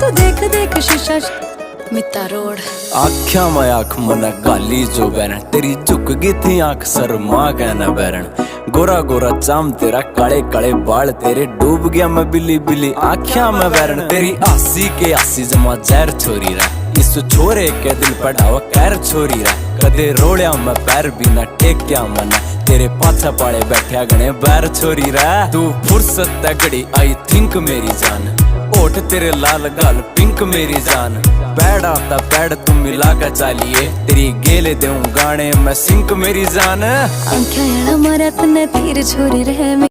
तू देख देख शीशा मिता रोड। आख्या में आंख मन गाली जो बैरन, तेरी झुक गई थी आंख शर्मा कहना बैरन। गोरा गोरा चाम तेरा, काले काले बाल तेरे, डूब गया मैं बिली बिली आख्या में बैरन। तेरी आसी के आसी जमा जहर छोरी रा, इस छोरे के दिल पढ़ावा कैर छोरी रा। कदे रोड़िया मैं पैर भी ना टेक्या मना, तेरे पाछा पाड़े बैठा गणे बैर छोरी रा। तू फुर्सत तगड़ी आई थिंक मेरी जान, ओठ तेरे लाल गाल पिंक मेरी जान। पैड आता पैड तुम मिला कर चालिए, तेरी गेले दूं गाने मैं सिंक मेरी जान। आंखें मारा तने तीर छोरी रहे।